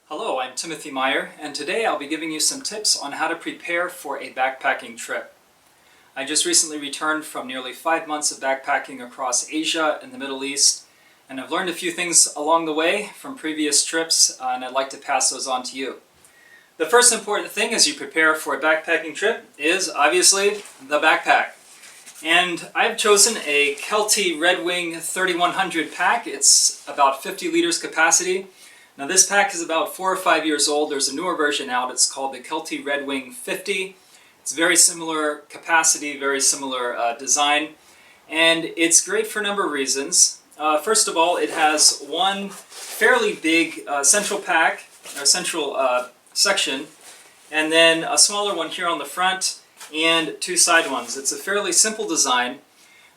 Hello, I'm Timothy Meyer, and today I'll be giving you some tips on how to prepare for a backpacking trip. I just recently returned from nearly 5 months of backpacking across Asia and the Middle East, and I've learned a few things along the way from previous trips, and I'd like to pass those on to you. The first important thing as you prepare for a backpacking trip is obviously the backpack. And I've chosen a Kelty Red Wing 3100 pack. It's about 50 liters capacity. Now this pack is about 4 or 5 years old. There's a newer version out. It's called the Kelty Red Wing 50. It's very similar capacity, very similar design, and it's great for a number of reasons. First of all, it has one fairly big central pack, or central section, and then a smaller one here on the front, and two side ones. It's a fairly simple design,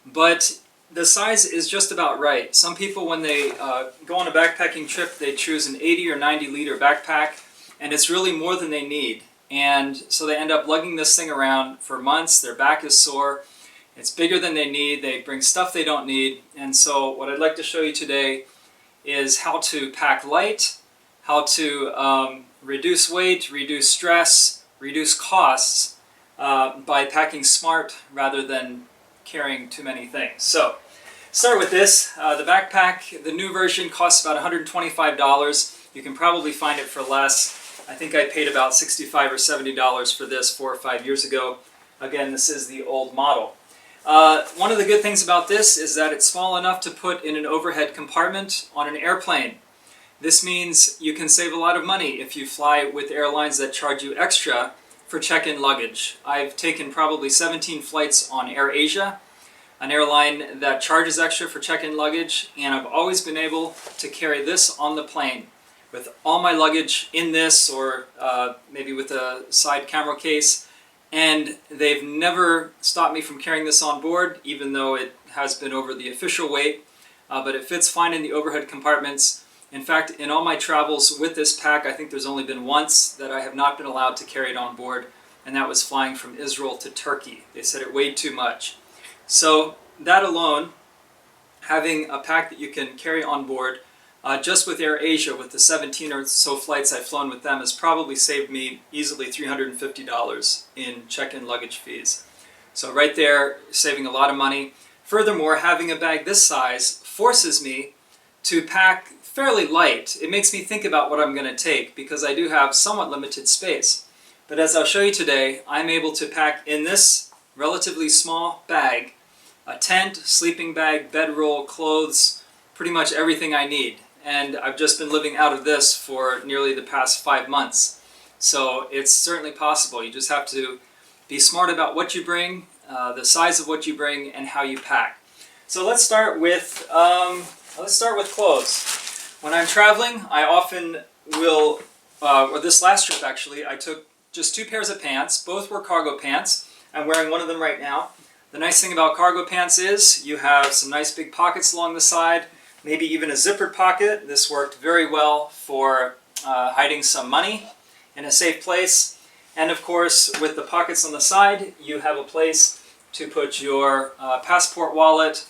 but the size is just about right. Some people, when they go on a backpacking trip, they choose an 80 or 90 liter backpack, and it's really more than they need. And so they end up lugging this thing around for months. Their back is sore. It's bigger than they need. They bring stuff they don't need. And so what I'd like to show you today is how to pack light, how to reduce weight, reduce stress, reduce costs by packing smart rather than carrying too many things. So, start with this. The backpack, the new version, costs about $125. You can probably find it for less. I think I paid about $65 or $70 for this 4 or 5 years ago. Again, this is the old model. One of the good things about this is that it's small enough to put in an overhead compartment on an airplane. This means you can save a lot of money if you fly with airlines that charge you extra for check-in luggage. I've taken probably 17 flights on AirAsia, an airline that charges extra for check-in luggage, and I've always been able to carry this on the plane with all my luggage in this, or maybe with a side camera case, and they've never stopped me from carrying this on board, even though it has been over the official weight, but it fits fine in the overhead compartments. In fact, in all my travels with this pack, I think there's only been once that I have not been allowed to carry it on board, and that was flying from Israel to Turkey. They said it weighed too much. So that alone, having a pack that you can carry on board, just with AirAsia, with the 17 or so flights I've flown with them, has probably saved me easily $350 in check-in luggage fees. So right there, saving a lot of money. Furthermore, having a bag this size forces me to pack fairly light. It makes me think about what I'm going to take because I do have somewhat limited space. But as I'll show you today, I'm able to pack in this relatively small bag a tent, sleeping bag, bedroll, clothes, pretty much everything I need. And I've just been living out of this for nearly the past 5 months. So it's certainly possible. You just have to be smart about what you bring, the size of what you bring, and how you pack. So let's start with clothes. When I'm traveling, I often will, or this last trip actually, I took just 2 pairs of pants. Both were cargo pants. I'm wearing one of them right now. The nice thing about cargo pants is you have some nice big pockets along the side, maybe even a zippered pocket. This worked very well for hiding some money in a safe place. And of course, with the pockets on the side, you have a place to put your passport wallet.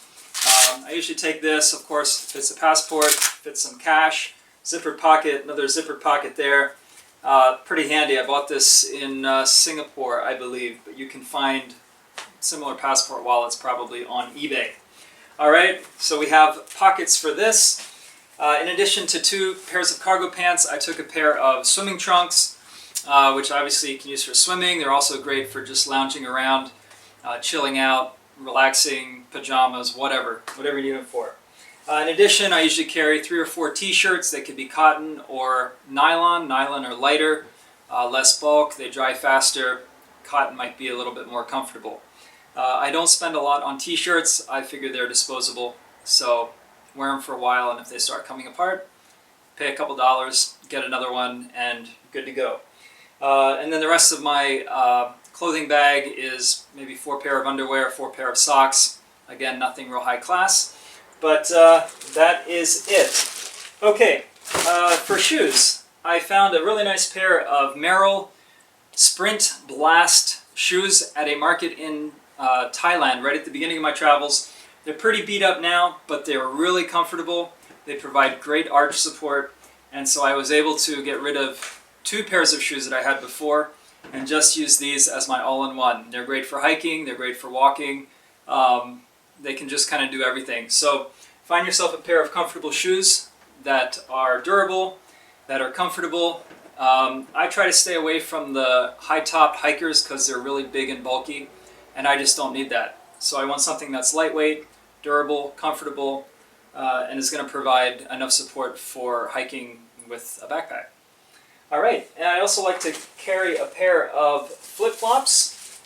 I usually take this, of course, fits a passport, fits some cash, zippered pocket, another zippered pocket there. Pretty handy. I bought this in Singapore, I believe, but you can find similar passport wallets probably on eBay. All right, so we have pockets for this. In addition to 2 pairs of cargo pants, I took a pair of swimming trunks, which obviously you can use for swimming. They're also great for just lounging around, chilling out, relaxing, pajamas, whatever you need them for. In addition, I usually carry 3 or 4 t-shirts. They could be cotton or nylon. Nylon are lighter, less bulk, they dry faster. Cotton might be a little bit more comfortable. I don't spend a lot on t-shirts. I figure they're disposable, so wear them for a while, and if they start coming apart, pay a couple dollars, get another one, and good to go. And then the rest of my clothing bag is maybe 4 pair of underwear, 4 pair of socks. Again, nothing real high class, but that is it. Okay, for shoes, I found a really nice pair of Merrell Sprint Blast shoes at a market in Thailand right at the beginning of my travels. They're pretty beat up now, but they're really comfortable. They provide great arch support, and so I was able to get rid of 2 pairs of shoes that I had before and just use these as my all-in-one. They're great for hiking, they're great for walking, they can just kind of do everything. So find yourself a pair of comfortable shoes that are durable, that are comfortable. I try to stay away from the high-topped hikers because they're really big and bulky, and I just don't need that. So I want something that's lightweight, durable, comfortable, and is going to provide enough support for hiking with a backpack. All right, and I also like to carry a pair of flip-flops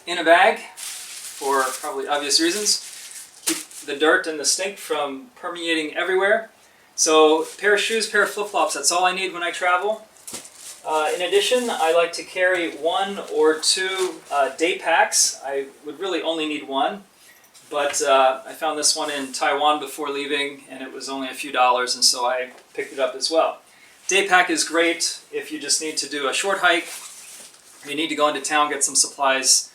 in a bag for probably obvious reasons. Keep the dirt and the stink from permeating everywhere. So pair of shoes, pair of flip-flops, that's all I need when I travel. In addition, I like to carry 1 or 2 day packs. I would really only need 1, but I found this one in Taiwan before leaving, and it was only a few dollars, and so I picked it up as well. Day pack is great if you just need to do a short hike, you need to go into town, get some supplies,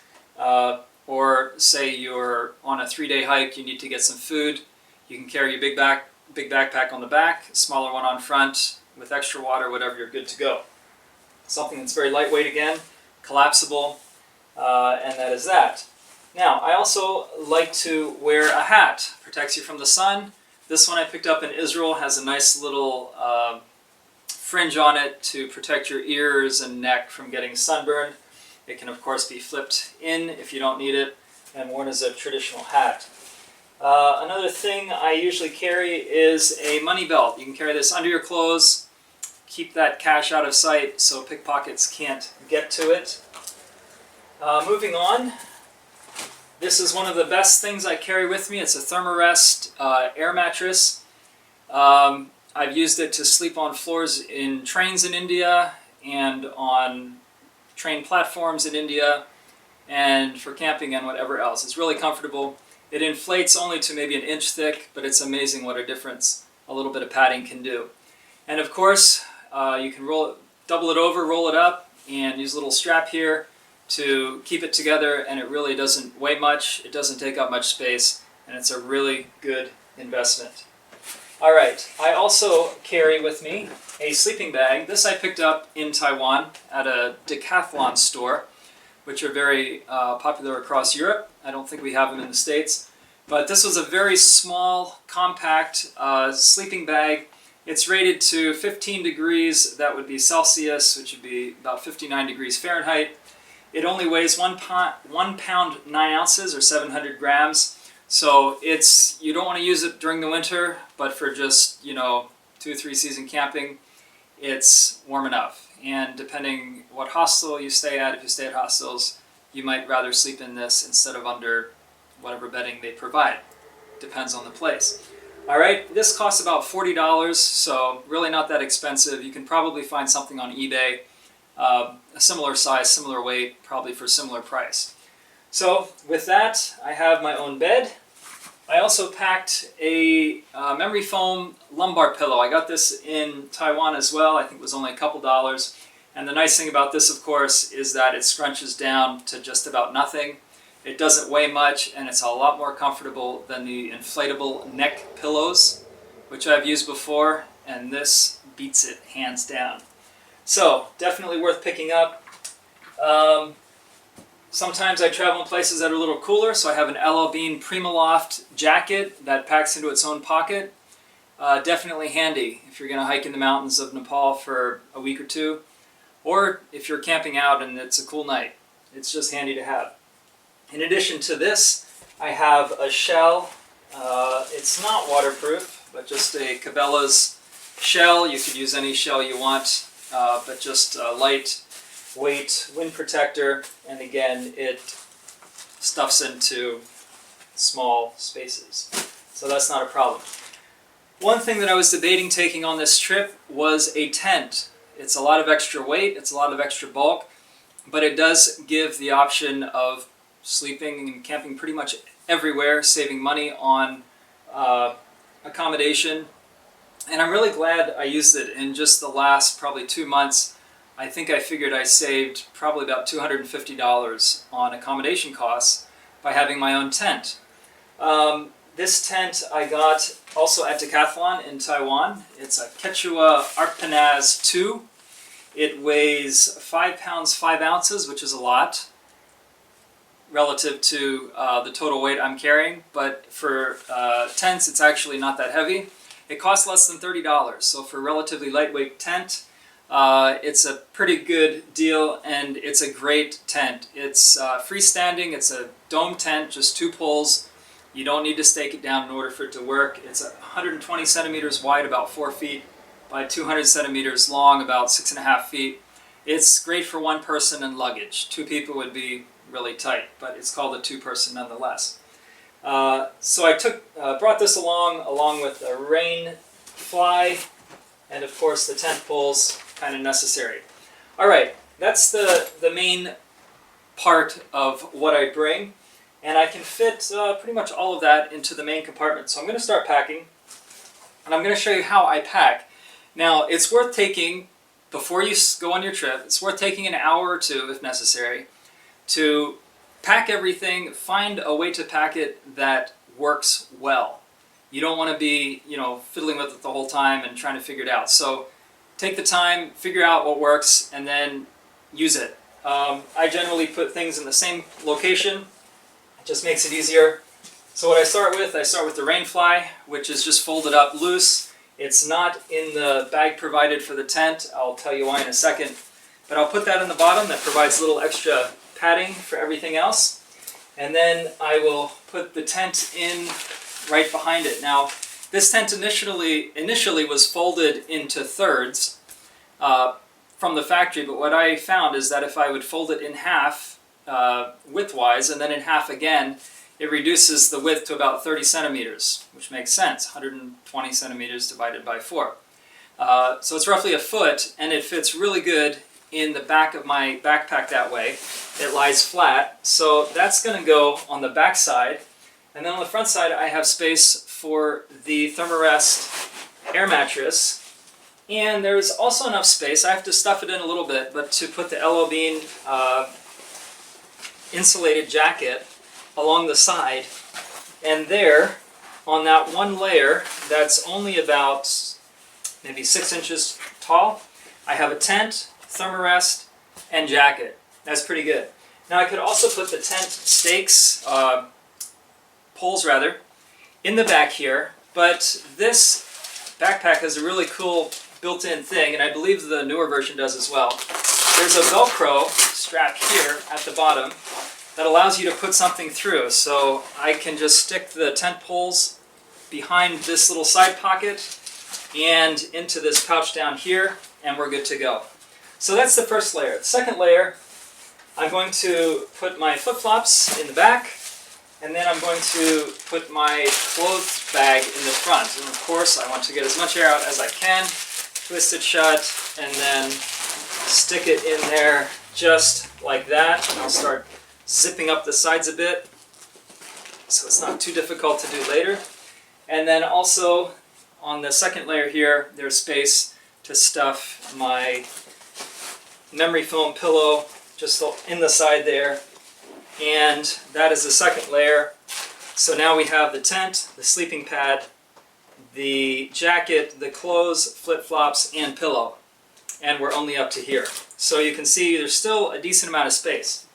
or say you're on a 3-day hike, you need to get some food. You can carry your big backpack on the back, a smaller one on front, with extra water, whatever, you're good to go. Something that's very lightweight again, collapsible, and that is that. Now, I also like to wear a hat. Protects you from the sun. This one I picked up in Israel, has a nice little fringe on it to protect your ears and neck from getting sunburned. It can of course be flipped in if you don't need it, and worn as a traditional hat. Another thing I usually carry is a money belt. You can carry this under your clothes, keep that cash out of sight so pickpockets can't get to it. Moving on, this is one of the best things I carry with me. It's a Thermarest air mattress. I've used it to sleep on floors in trains in India and on train platforms in India and for camping and whatever else. It's really comfortable. It inflates only to maybe 1 inch thick, but it's amazing what a difference a little bit of padding can do. And of course, you can double it over, roll it up, and use a little strap here to keep it together, and it really doesn't weigh much, it doesn't take up much space, and it's a really good investment. All right, I also carry with me a sleeping bag. This I picked up in Taiwan at a Decathlon store, which are very popular across Europe. I don't think we have them in the States. But this was a very small, compact sleeping bag. It's rated to 15 degrees, that would be Celsius, which would be about 59 degrees Fahrenheit. It only weighs 1 pound 9 ounces, or 700 grams. So you don't want to use it during the winter, but for just 2 or 3 season camping, it's warm enough. And depending what hostel you stay at, if you stay at hostels, you might rather sleep in this instead of under whatever bedding they provide. Depends on the place. All right, this costs about $40, so really not that expensive. You can probably find something on eBay, a similar size, similar weight, probably for a similar price. So with that, I have my own bed. I also packed a memory foam lumbar pillow. I got this in Taiwan as well. I think it was only a couple dollars. And the nice thing about this, of course, is that it scrunches down to just about nothing. It doesn't weigh much, and it's a lot more comfortable than the inflatable neck pillows, which I've used before, and this beats it hands down. So, definitely worth picking up. Sometimes I travel in places that are a little cooler, so I have an LL Bean Primaloft jacket that packs into its own pocket. Definitely handy if you're going to hike in the mountains of Nepal for a week or 2, or if you're camping out and it's a cool night. It's just handy to have. In addition to this, I have a shell. It's not waterproof, but just a Cabela's shell. You could use any shell you want, but just a lightweight wind protector, and again, it stuffs into small spaces, so that's not a problem. One thing that I was debating taking on this trip was a tent. It's a lot of extra weight, it's a lot of extra bulk, but it does give the option of sleeping and camping pretty much everywhere, saving money on accommodation. And I'm really glad I used it. In just the last probably 2 months, I think I figured I saved probably about $250 on accommodation costs by having my own tent. This tent I got also at Decathlon in Taiwan. It's a Quechua Arpanaz 2. It weighs 5 pounds 5 ounces, which is a lot relative to the total weight I'm carrying, but for tents it's actually not that heavy. It costs less than $30, so for a relatively lightweight tent, it's a pretty good deal, and it's a great tent. It's freestanding, it's a dome tent, just 2 poles. You don't need to stake it down in order for it to work. It's 120 centimeters wide, about 4 feet, by 200 centimeters long, about 6.5 feet. It's great for 1 person and luggage. 2 people would be really tight, but it's called a 2-person nonetheless. So I brought this along with a rain fly, and of course the tent poles, kind of necessary. All right, that's the main part of what I bring, and I can fit pretty much all of that into the main compartment. So I'm going to start packing, and I'm going to show you how I pack. Now, it's worth taking, before you go on your trip, it's worth taking an hour or 2 if necessary to pack everything, find a way to pack it that works well. You don't want to be, fiddling with it the whole time and trying to figure it out. So take the time, figure out what works, and then use it. I generally put things in the same location. It just makes it easier. So what I start with the rain fly, which is just folded up loose. It's not in the bag provided for the tent. I'll tell you why in a second. But I'll put that in the bottom. That provides a little extra padding for everything else. And then I will put the tent in right behind it. Now, this tent initially was folded into thirds from the factory, but what I found is that if I would fold it in half widthwise and then in half again, it reduces the width to about 30 centimeters, which makes sense, 120 centimeters divided by 4. So it's roughly a foot, and it fits really good in the back of my backpack that way. It lies flat, so that's going to go on the back side. And then on the front side, I have space for the Thermarest air mattress. And there's also enough space, I have to stuff it in a little bit, but to put the L.O. Bean insulated jacket along the side. And there, on that one layer that's only about maybe 6 inches tall, I have a tent, Thermarest, and jacket. That's pretty good. Now I could also put the tent stakes, poles rather, in the back here, but this backpack has a really cool built-in thing, and I believe the newer version does as well. There's a Velcro strap here at the bottom that allows you to put something through, so I can just stick the tent poles behind this little side pocket and into this pouch down here, and we're good to go. So that's the first layer. The second layer, I'm going to put my flip-flops in the back, and then I'm going to put my clothes bag in the front. And of course, I want to get as much air out as I can, twist it shut, and then stick it in there just like that. And I'll start zipping up the sides a bit so it's not too difficult to do later. And then also on the second layer here, there's space to stuff my memory foam pillow just in the side there. And that is the second layer. So now we have the tent, the sleeping pad, the jacket, the clothes, flip-flops, and pillow. And we're only up to here. So you can see there's still a decent amount of space.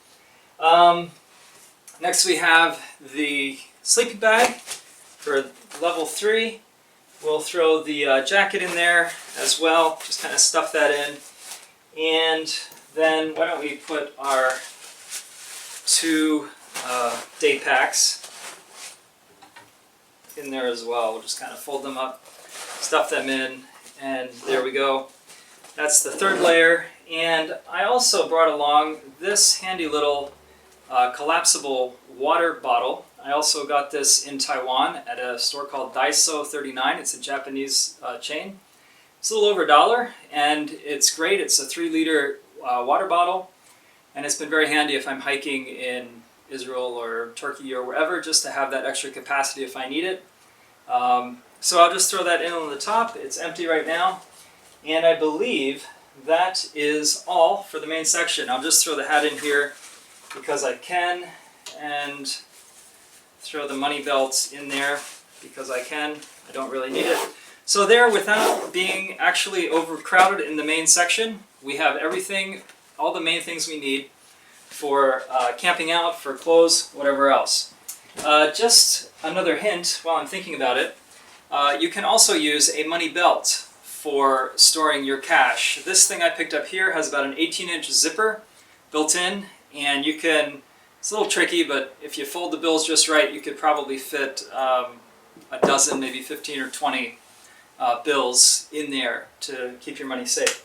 Next we have the sleeping bag for level 3. We'll throw the jacket in there as well, just kind of stuff that in. And then why don't we put our 2 day packs in there as well. We'll just kind of fold them up, stuff them in, and there we go. That's the third layer. And I also brought along this handy little collapsible water bottle. I also got this in Taiwan at a store called Daiso 39. It's a Japanese chain. It's a little over $1, and it's great. It's a 3-liter water bottle, and it's been very handy if I'm hiking in Israel or Turkey or wherever, just to have that extra capacity if I need it. So I'll just throw that in on the top. It's empty right now, and I believe that is all for the main section. I'll just throw the hat in here because I can, and throw the money belt in there because I can. I don't really need it. So there, without being actually overcrowded in the main section, we have everything, all the main things we need for camping out, for clothes, whatever else. Just another hint while I'm thinking about it, you can also use a money belt for storing your cash. This thing I picked up here has about an 18-inch zipper built in, and you can, it's a little tricky, but if you fold the bills just right, you could probably fit a dozen, maybe 15 or 20 bills in there to keep your money safe.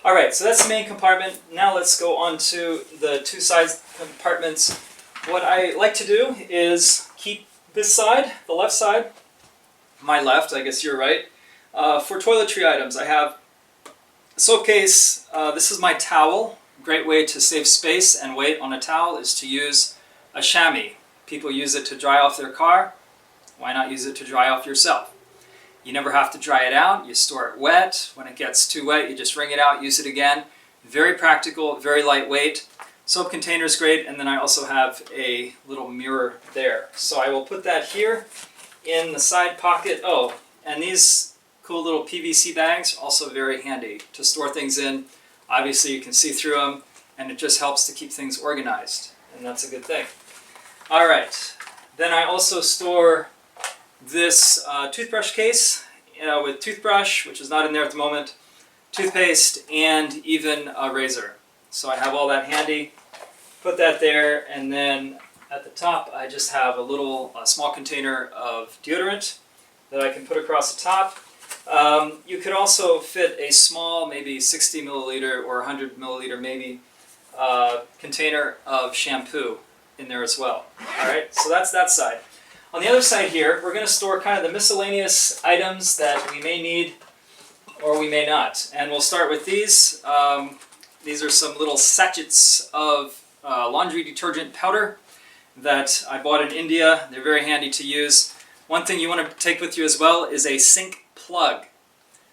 All right, so that's the main compartment. Now let's go on to the two side compartments. What I like to do is keep this side, the left side, my left, I guess you're right, for toiletry items. I have a soap case. This is my towel. Great way to save space and weight on a towel is to use a chamois. People use it to dry off their car. Why not use it to dry off yourself? You never have to dry it out. You store it wet. When it gets too wet, you just wring it out, use it again. Very practical, very lightweight. Soap container is great, and then I also have a little mirror there. So I will put that here in the side pocket. Oh, and these cool little PVC bags, also very handy to store things in. Obviously you can see through them, and it just helps to keep things organized, and that's a good thing. All right, then I also store this toothbrush case with toothbrush, which is not in there at the moment, toothpaste, and even a razor. So I have all that handy. Put that there, and then at the top I just have a small container of deodorant that I can put across the top. You could also fit a small, maybe 60 milliliter or 100 milliliter maybe, container of shampoo in there as well. All right, so that's that side. On the other side here, we're going to store kind of the miscellaneous items that we may need or we may not. And we'll start with these. These are some little sachets of laundry detergent powder that I bought in India. They're very handy to use. One thing you want to take with you as well is a sink plug.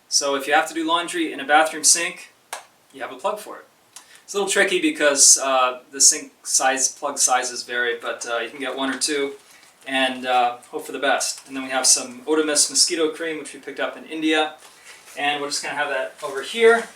So if you have to do laundry in a bathroom sink, you have a plug for it. It's a little tricky because the sink size, plug sizes vary, but you can get one or two and hope for the best. And then we have some Otimus mosquito cream, which we picked up in India. And we're just going to have that over here.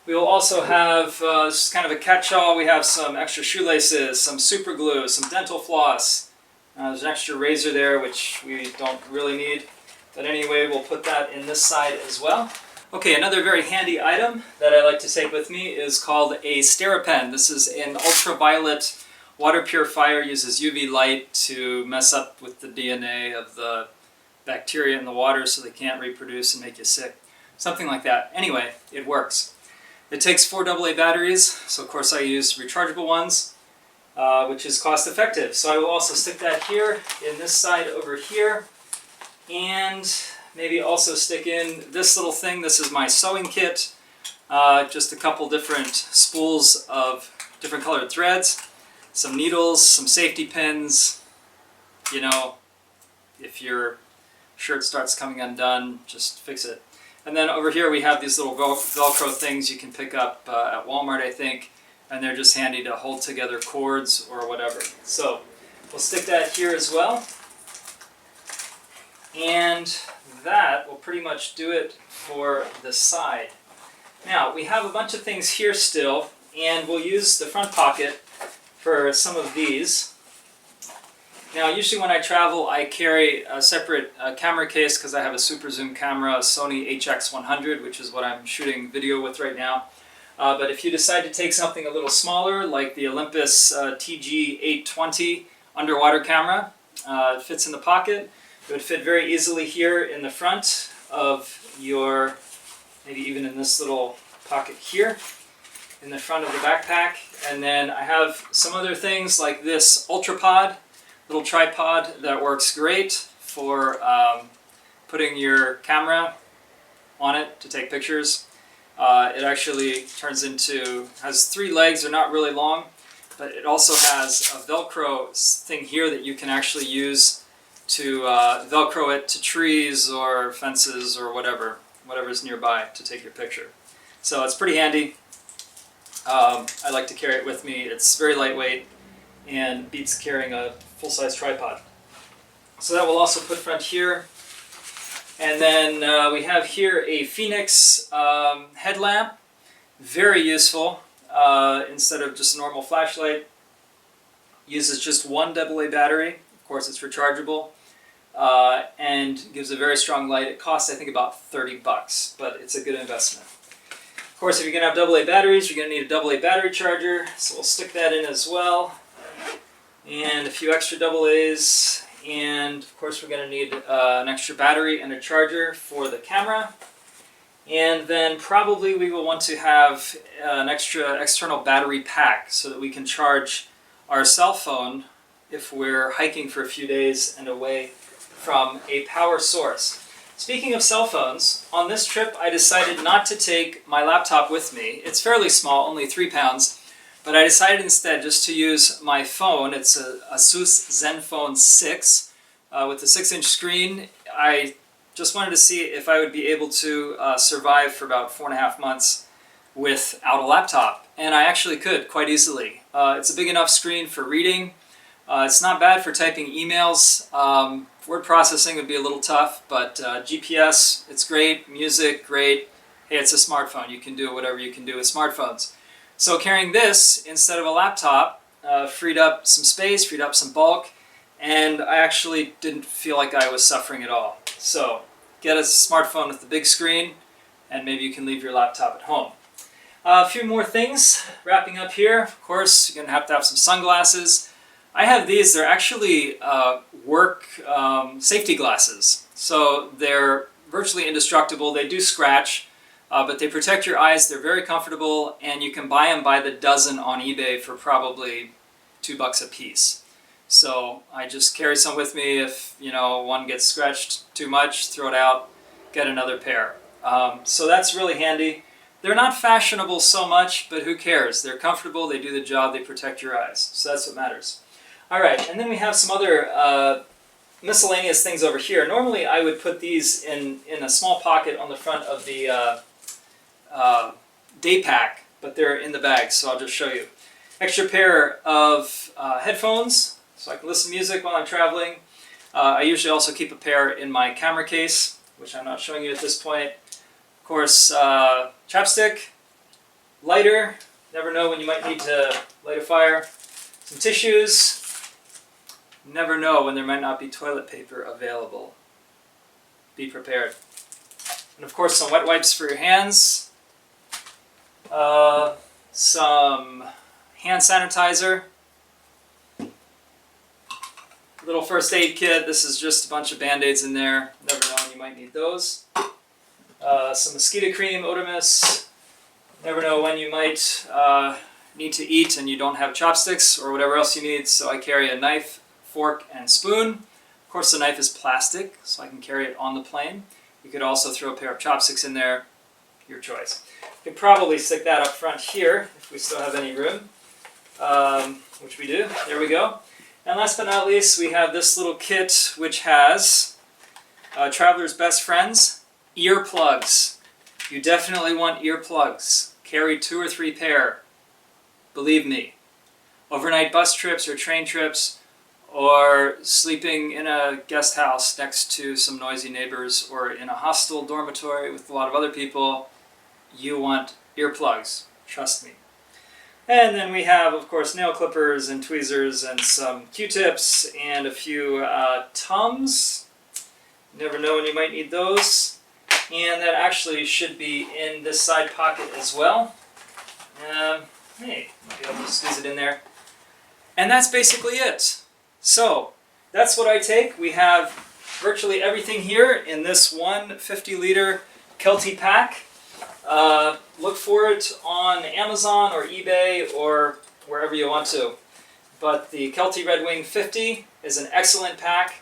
We will also have, this is kind of a catch-all, we have some extra shoelaces, some super glue, some dental floss. There's an extra razor there, which we don't really need. But anyway, we'll put that in this side as well. Okay, another very handy item that I like to take with me is called a SteriPen. This is an ultraviolet water purifier, uses UV light to mess up with the DNA of the bacteria in the water so they can't reproduce and make you sick. Something like that. Anyway, it works. It takes 4 AA batteries, so of course I use rechargeable ones, which is cost effective. So I will also stick that here in this side over here, and maybe also stick in this little thing. This is my sewing kit, just a couple different spools of different colored threads, some needles, some safety pins. You know, if your shirt starts coming undone, just fix it. And then over here we have these little Velcro things you can pick up at Walmart, I think, and they're just handy to hold together cords or whatever. So we'll stick that here as well. And that will pretty much do it for the side. Now, we have a bunch of things here still, and we'll use the front pocket for some of these. Now, usually when I travel, I carry a separate camera case because I have a super zoom camera, Sony HX100, which is what I'm shooting video with right now. But if you decide to take something a little smaller, like the Olympus TG820 underwater camera, it fits in the pocket. It would fit very easily here in the front of your, maybe even in this little pocket here, in the front of the backpack. And then I have some other things like this UltraPod, little tripod that works great for putting your camera on it to take pictures. It actually has 3 legs. They're not really long, but it also has a Velcro thing here that you can actually use to Velcro it to trees or fences or whatever's nearby to take your picture. So it's pretty handy. I like to carry it with me. It's very lightweight and beats carrying a full-size tripod. So that will also put front here. And then we have here a Phoenix headlamp, very useful. Instead of just a normal flashlight, uses just one AA battery. Of course, it's rechargeable, and gives a very strong light. It costs, I think, about 30 bucks, but it's a good investment. Of course, if you're going to have AA batteries, you're going to need a AA battery charger, so we'll stick that in as well. And a few extra AA's. And of course we're going to need an extra battery and a charger for the camera. And then probably we will want to have an extra external battery pack so that we can charge our cell phone if we're hiking for a few days and away from a power source. Speaking of cell phones, on this trip I decided not to take my laptop with me. It's fairly small, only 3 pounds. But I decided instead just to use my phone. It's a Asus ZenFone 6 with a 6-inch screen. I just wanted to see if I would be able to survive for about 4.5 months without a laptop. And I actually could quite easily. It's a big enough screen for reading. It's not bad for typing emails. Word processing would be a little tough, but GPS, it's great. Music, great. Hey, it's a smartphone. You can do whatever you can do with smartphones. So carrying this instead of a laptop freed up some space, freed up some bulk, and I actually didn't feel like I was suffering at all. So get a smartphone with the big screen, and maybe you can leave your laptop at home. A few more things wrapping up here. Of course, you're going to have some sunglasses. I have these. They're actually work safety glasses. So they're virtually indestructible. They do scratch. But they protect your eyes, they're very comfortable, and you can buy them by the dozen on eBay for probably $2 a piece. So I just carry some with me. If one gets scratched too much, throw it out, get another pair. So that's really handy. They're not fashionable so much, but who cares? They're comfortable, they do the job, they protect your eyes. So that's what matters. Alright, and then we have some other miscellaneous things over here. Normally I would put these in a small pocket on the front of the day pack, but they're in the bag, so I'll just show you. Extra pair of headphones, so I can listen to music while I'm traveling. I usually also keep a pair in my camera case, which I'm not showing you at this point. Of course, chapstick, lighter, never know when you might need to light a fire. Some tissues, never know when there might not be toilet paper available. Be prepared. And of course some wet wipes for your hands. Some hand sanitizer, little first aid kit. This is just a bunch of band-aids in there. Never know when you might need those. Some mosquito cream, Odomus. Never know when you might need to eat and you don't have chopsticks or whatever else you need. So I carry a knife, fork, and spoon. Of course the knife is plastic, so I can carry it on the plane. You could also throw a pair of chopsticks in there, your choice. You could probably stick that up front here if we still have any room, which we do. There we go. And last but not least, we have this little kit which has Traveler's Best Friends, earplugs. You definitely want earplugs. Carry 2 or 3 pair. Believe me. Overnight bus trips or train trips, or sleeping in a guest house next to some noisy neighbors, or in a hostel dormitory with a lot of other people, you want earplugs. Trust me. And then we have, of course, nail clippers and tweezers and some Q-tips and a few Tums. Never know when you might need those. And that actually should be in this side pocket as well. Hey, might be able to squeeze it in there. And that's basically it. So, that's what I take. We have virtually everything here in this one 50-liter Kelty pack. Look for it on Amazon or eBay or wherever you want to. But the Kelty Red Wing 50 is an excellent pack.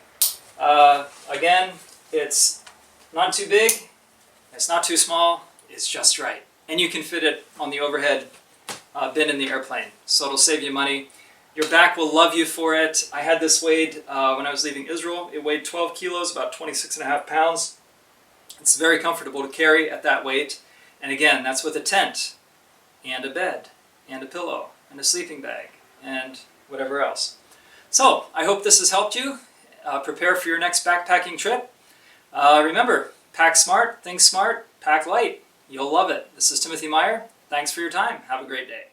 Again, it's not too big, it's not too small, it's just right. And you can fit it on the overhead bin in the airplane, so it'll save you money. Your back will love you for it. I had this weighed when I was leaving Israel. It weighed 12 kilos, about 26.5 pounds. It's very comfortable to carry at that weight. And again, that's with a tent, and a bed, and a pillow, and a sleeping bag, and whatever else. So, I hope this has helped you. prepare for your next backpacking trip. Remember, pack smart, think smart, pack light. You'll love it. This is Timothy Meyer. Thanks for your time. Have a great day.